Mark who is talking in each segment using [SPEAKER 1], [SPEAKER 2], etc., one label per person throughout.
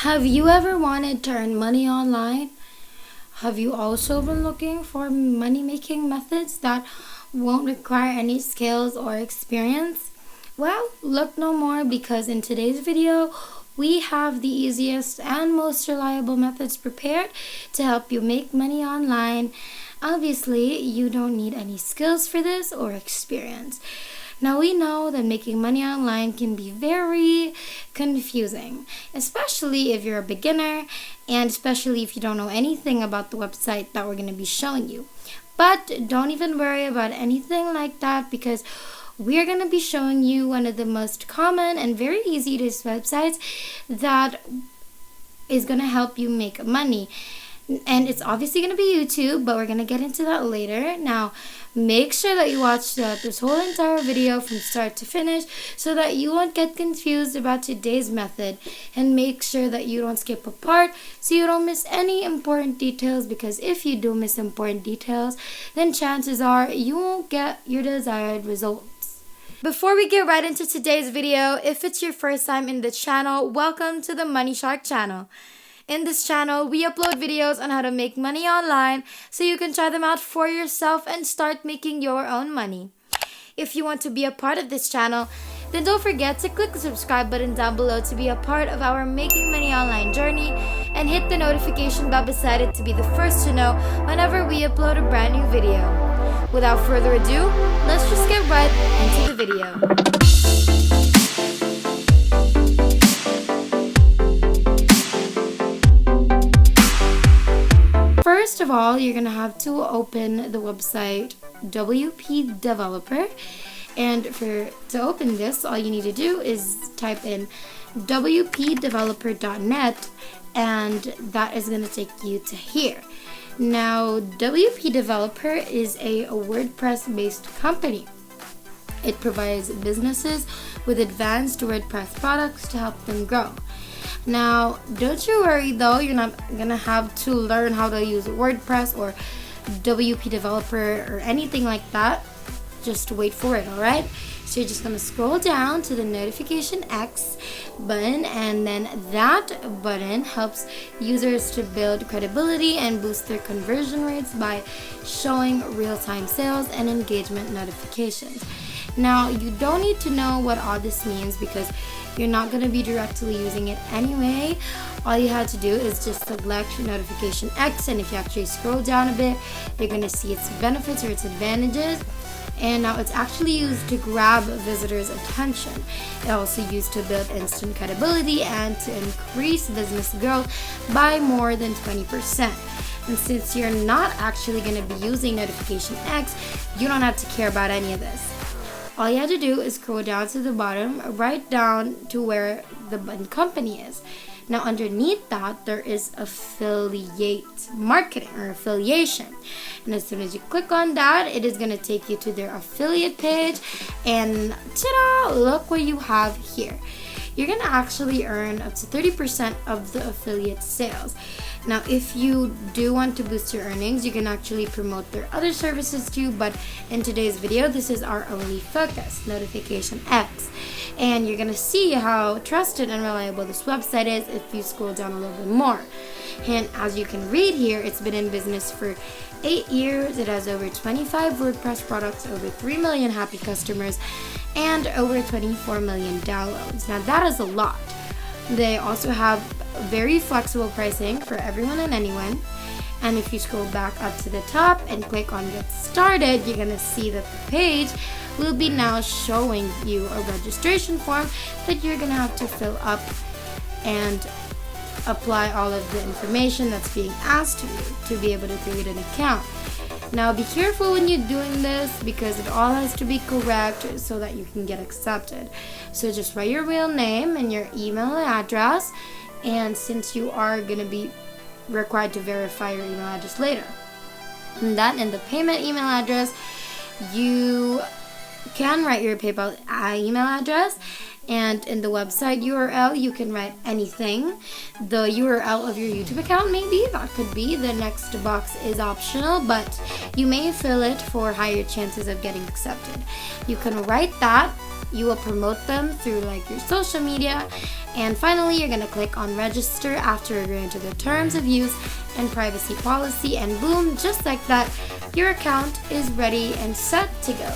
[SPEAKER 1] Have you ever wanted to earn money online? Have you also been looking for money-making methods that won't require any skills or experience? Well, look no more, because in today's video, we have the easiest and most reliable methods prepared to help you make money online. Obviously, you don't need any skills for this or experience. Now, we know that making money online can be very confusing, especially if you're a beginner and especially if you don't know anything about the website that we're going to be showing you. But don't even worry about anything like that, because we're going to be showing you one of the most common and very easy to use websites that is going to help you make money. And it's obviously going to be YouTube, but we're going to get into that later. Now, make sure that you watch this whole entire video from start to finish so that you won't get confused about today's method. And make sure that you don't skip a part so you don't miss any important details, because if you do miss important details, then chances are you won't get your desired results. Before we get right into today's video, if it's your first time in the channel, welcome to the Money Shark channel. In this channel, we upload videos on how to make money online so you can try them out for yourself and start making your own money. If you want to be a part of this channel, then don't forget to click the subscribe button down below to be a part of our making money online journey, and hit the notification bell beside it to be the first to know whenever we upload a brand new video. Without further ado, let's just get right into the video. First of all, you're going to have to open the website WP Developer, and to open this, all you need to do is type in wpdeveloper.net, and that is going to take you to here. Now, WP Developer is a WordPress based company. It provides businesses with advanced WordPress products to help them grow. Now, don't you worry though, you're not gonna have to learn how to use WordPress or WP Developer or anything like that. Just wait for it, alright? So you're just gonna scroll down to the notification X button, and then that button helps users to build credibility and boost their conversion rates by showing real-time sales and engagement notifications. Now, you don't need to know what all this means, because you're not going to be directly using it anyway. All you have to do is just select notification X, and if you actually scroll down a bit, you're going to see its benefits or its advantages. And now it's actually used to grab visitors' attention. It's also used to build instant credibility and to increase business growth by more than 20%. And since you're not actually going to be using notification X, you don't have to care about any of this. All you have to do is scroll down to the bottom, right down to where the button company is. Now, underneath that, there is affiliate marketing or affiliation. And as soon as you click on that, it is going to take you to their affiliate page. And ta-da! Look what you have here. You're going to actually earn up to 30% of the affiliate sales. Now, if you do want to boost your earnings, you can actually promote their other services too, but in today's video, this is our only focus, Notification X. And you're gonna see how trusted and reliable this website is if you scroll down a little bit more. And as you can read here, it's been in business for 8 years. It has over 25 WordPress products, over 3 million happy customers, and over 24 million downloads. Now, that is a lot. They also have very flexible pricing for everyone and anyone. And if you scroll back up to the top and click on Get Started, you're going to see that the page will be now showing you a registration form that you're going to have to fill up and apply all of the information that's being asked of you to be able to create an account. Now, be careful when you're doing this, because it all has to be correct so that you can get accepted. So just write your real name and your email address, and since you are going to be required to verify your email address later. And then in the payment email address, you can write your PayPal email address, and in the website URL you can write anything. The URL of your YouTube account, maybe that could be. The next box is optional, but you may fill it for higher chances of getting accepted. You can write that. You will promote them through like your social media, and finally you're gonna click on register after agreeing to the terms of use and privacy policy, and boom, just like that, your account is ready and set to go.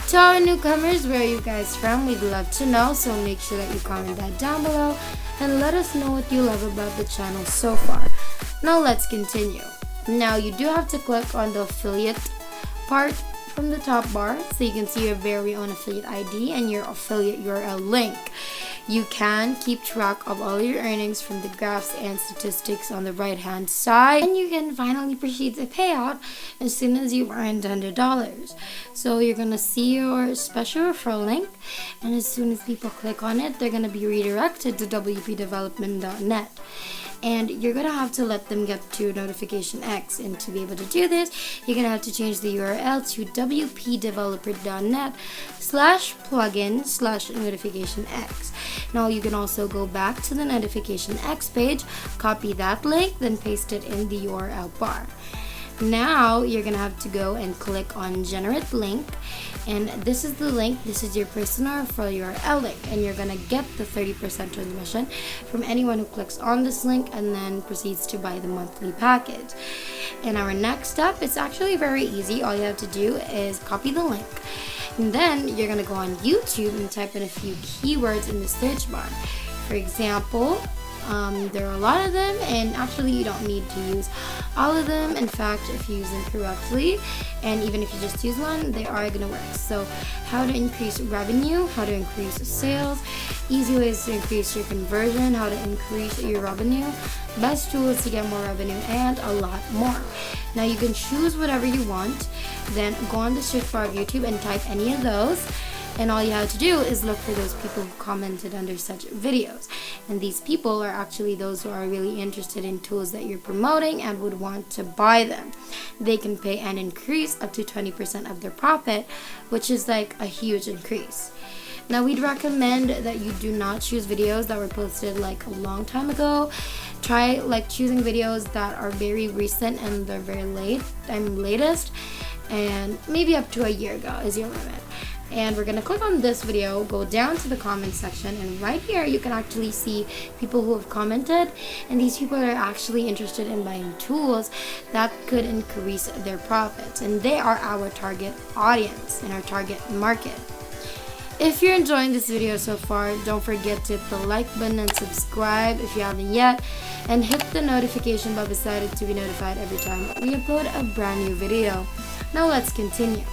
[SPEAKER 1] To our newcomers, where are you guys from? We'd love to know, so make sure that you comment that down below and let us know what you love about the channel so far. Now let's continue. Now you do have to click on the affiliate part from the top bar so you can see your very own affiliate ID and your affiliate URL link. You can keep track of all your earnings from the graphs and statistics on the right hand side, and you can finally proceed to payout as soon as you've earned $100. So you're gonna see your special referral link, and as soon as people click on it, they're gonna be redirected to wpdevelopment.net. And you're gonna have to let them get to notification X, and to be able to do this, you're gonna have to change the URL to wpdeveloper.net/plugin/notification X. Now you can also go back to the notification X page, copy that link, then paste it in the URL bar. Now you're gonna have to go and click on generate link, and this is the link. This is your personal referral URL link, and you're gonna get the 30% transmission from anyone who clicks on this link and then proceeds to buy the monthly package. And our next step is actually very easy. All you have to do is copy the link, and then you're gonna go on YouTube and type in a few keywords in the search bar. For example, there are a lot of them, and actually you don't need to use all of them. In fact, if you use them correctly, and even if you just use one, they are gonna work. So how to increase revenue, how to increase sales, easy ways to increase your conversion, how to increase your revenue, best tools to get more revenue, and a lot more. Now you can choose whatever you want, then go on the search bar of YouTube and type any of those. And all you have to do is look for those people who commented under such videos. And these people are actually those who are really interested in tools that you're promoting and would want to buy them. They can pay an increase up to 20% of their profit, which is like a huge increase. Now we'd recommend that you do not choose videos that were posted like a long time ago. Try like choosing videos that are very recent and they're very latest, and maybe up to a year ago is your limit. And we're gonna click on this video, go down to the comment section, and right here you can actually see people who have commented, and these people are actually interested in buying tools that could increase their profits, and they are our target audience and our target market. If you're enjoying this video so far, don't forget to hit the like button and subscribe if you haven't yet, and hit the notification bell beside it to be notified every time we upload a brand new video. Now let's continue.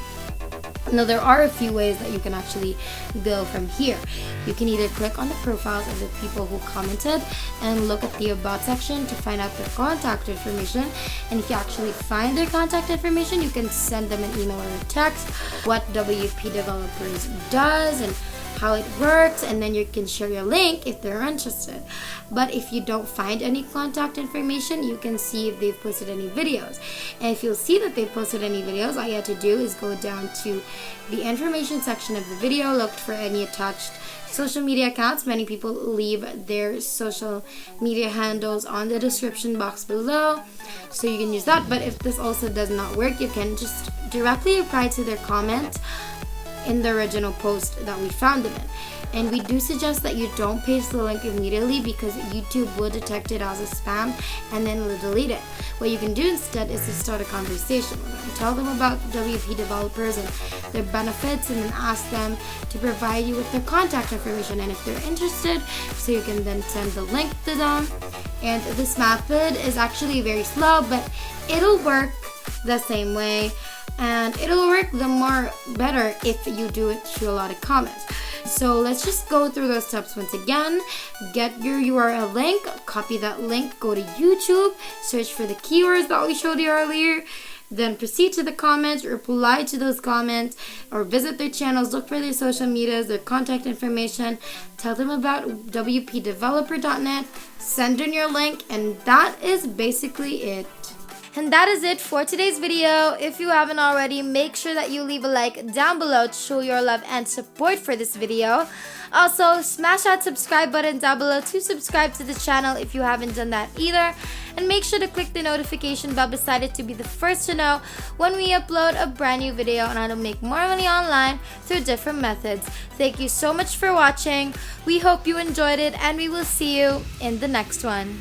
[SPEAKER 1] Now there are a few ways that you can actually go from here. You can either click on the profiles of the people who commented and look at the about section to find out their contact information, and if you actually find their contact information, you can send them an email or a text what WP Developers does and how it works, and then you can share your link if they're interested. But if you don't find any contact information, you can see if they've posted any videos. And if you'll see that they've posted any videos, all you have to do is go down to the information section of the video, look for any attached social media accounts. Many people leave their social media handles on the description box below, so you can use that. But if this also does not work, you can just directly reply to their comment in the original post that we found them in. And we do suggest that you don't paste the link immediately, because YouTube will detect it as a spam and then will delete it. What you can do instead is to start a conversation with them. Tell them about WP Developers and their benefits, and then ask them to provide you with their contact information, and if they're interested, so you can then send the link to them. And this method is actually very slow, but it'll work the same way, and it'll work the more better if you do it through a lot of comments. So let's just go through those steps once again. Get your URL link, copy that link, go to YouTube, search for the keywords that we showed you earlier, then proceed to the comments, reply to those comments, or visit their channels, look for their social medias, their contact information, tell them about wpdeveloper.net, send in your link, and that is basically it. And that is it for today's video. If you haven't already, make sure that you leave a like down below to show your love and support for this video. Also, smash that subscribe button down below to subscribe to the channel if you haven't done that either. And make sure to click the notification bell beside it to be the first to know when we upload a brand new video on how to make more money online through different methods. Thank you so much for watching. We hope you enjoyed it, and we will see you in the next one.